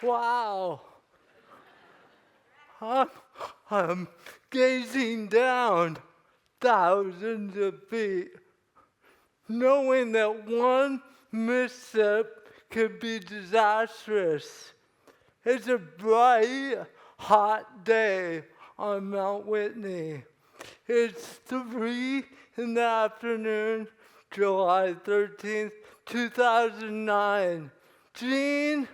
Wow. I'm gazing down thousands of feet, knowing that one misstep could be disastrous. It's a bright, hot day on Mount Whitney. It's 3 in the afternoon, July 13th, 2009. Gene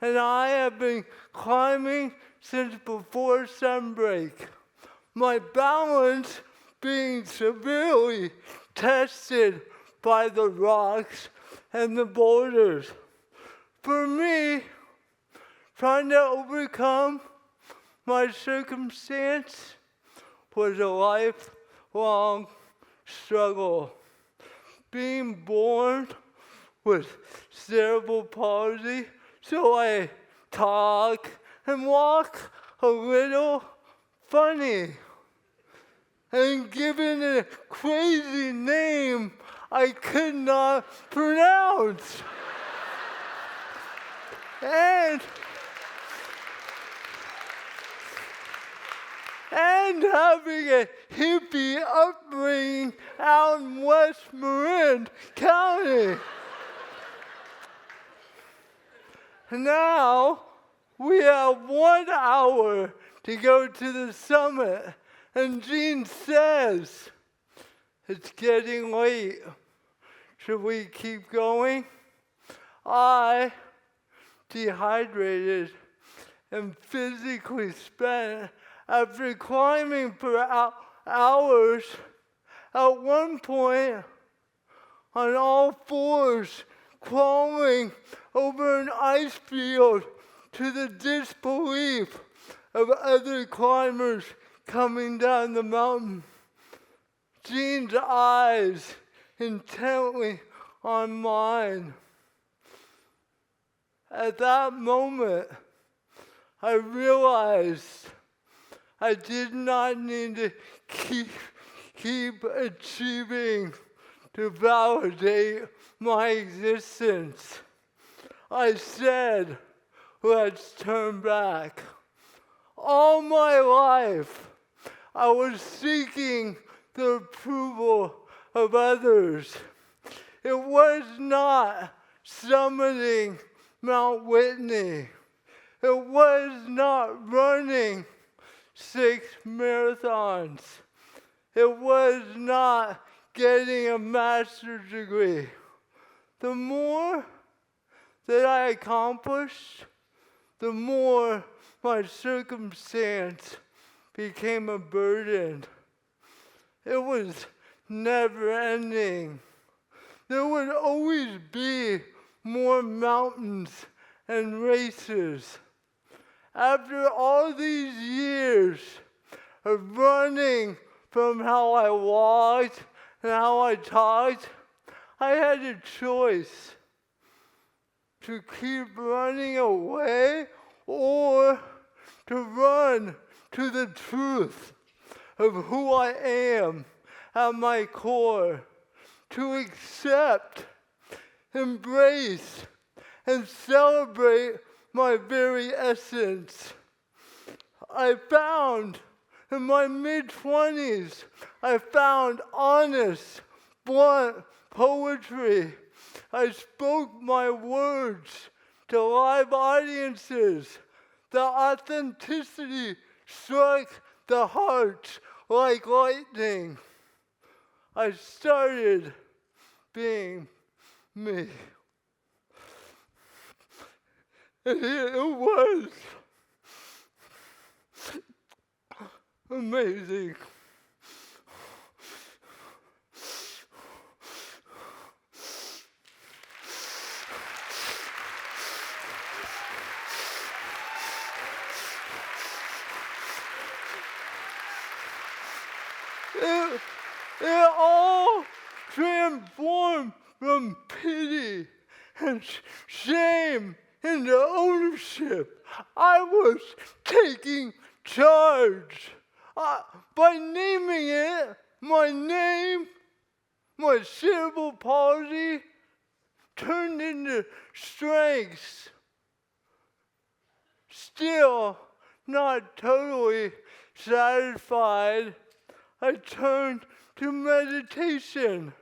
and I have been climbing since before sunbreak. My balance being severely tested by the rocks and the boulders. For me, trying to overcome my circumstance was a lifelong struggle. Being born with cerebral palsy, so I talk and walk a little funny. And given a crazy name I could not pronounce. And having a hippie upbringing out in West Marin County. Now, we have 1 hour to go to the summit, and Gene says, it's getting late. Should we keep going? I, dehydrated and physically spent after climbing for hours, at one point, on all fours, crawling over an ice field to the disbelief of other climbers coming down the mountain. Gene's eyes intently on mine. At that moment, I realized I did not need to keep achieving to validate my existence. I said, let's turn back. All my life, I was seeking the approval of others. It was not summiting Mount Whitney. It was not running 6 marathons. It was not getting a master's degree. The more that I accomplished, the more my circumstance became a burden. It was never ending. There would always be more mountains and races. After all these years of running from how I walked and how I talked, I had a choice to keep running away or to run to the truth of who I am at my core, to accept, embrace, and celebrate my very essence. I found in my mid-20s, I found honest, blunt poetry. I spoke my words to live audiences. The authenticity struck the heart like lightning. I started being me. And it was amazing. It all transformed from pity and shame into ownership. I was taking charge. By naming it my name, my my cerebral palsy turned into strengths. Still not totally satisfied, I turned to meditation.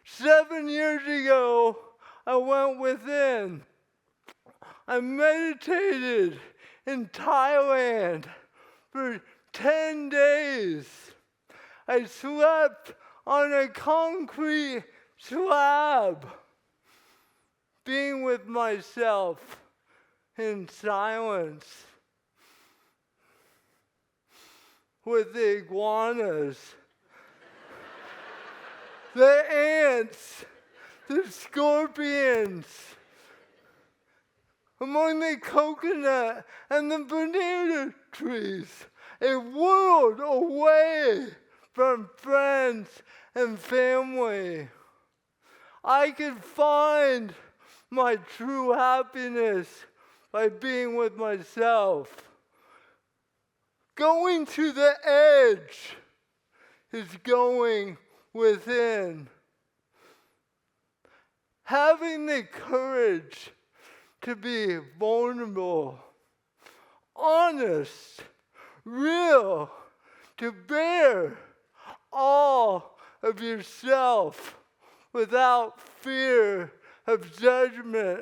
7 years ago, I went within. I meditated in Thailand for 10 days. I slept on a concrete slab, being with myself in silence, with the iguanas, the ants, the scorpions, among the coconut and the banana trees, a world away from friends and family. I could find my true happiness by being with myself. Going to the edge is going within. Having the courage to be vulnerable, honest, real, to bear all of yourself without fear of judgment.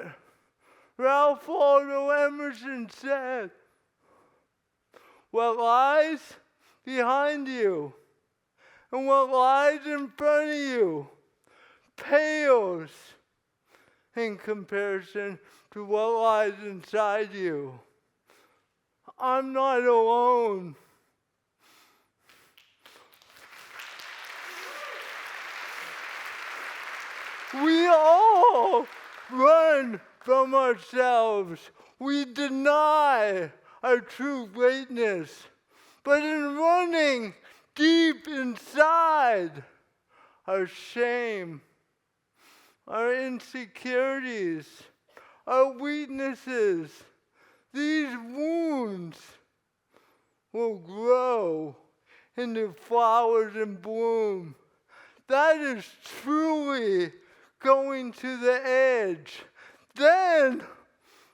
Ralph Waldo Emerson said, "What lies behind you and what lies in front of you pales in comparison to what lies inside you." I'm not alone. We all run from ourselves. We deny our true greatness. But in running deep inside, our shame, our insecurities, our weaknesses, these wounds will grow into flowers and bloom. That is truly going to the edge. Then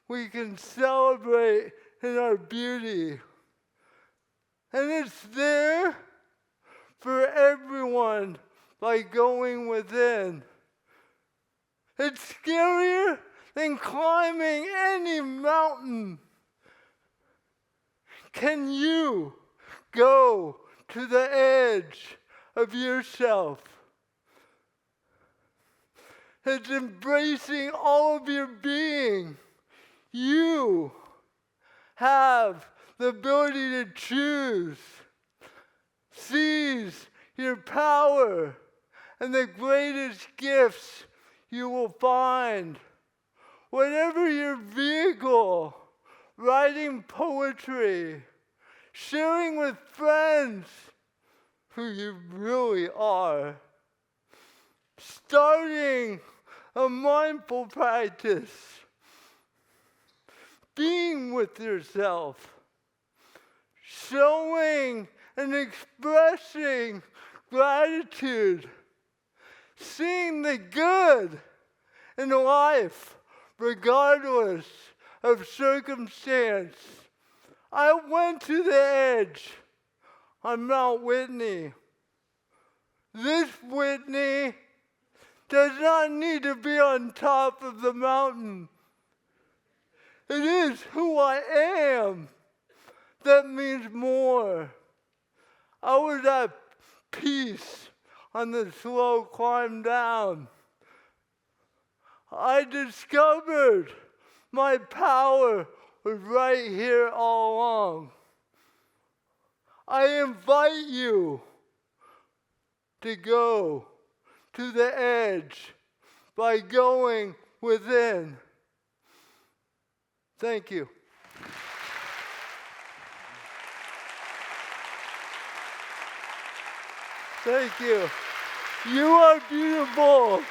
we can celebrate in our beauty. And it's there for everyone by going within. It's scarier than climbing any mountain. Can you go to the edge of yourself? It's embracing all of your being. You have the ability to choose. Seize your power and the greatest gifts you will find. Whatever your vehicle, writing poetry, sharing with friends who you really are, starting a mindful practice, being with yourself, showing and expressing gratitude, seeing the good in life regardless of circumstance. I went to the edge on Mount Whitney. This Whitney does not need to be on top of the mountain. It is who I am that means more. I was at peace on the slow climb down. I discovered my power was right here all along. I invite you to go to the edge by going within. Thank you. Thank you. You are beautiful.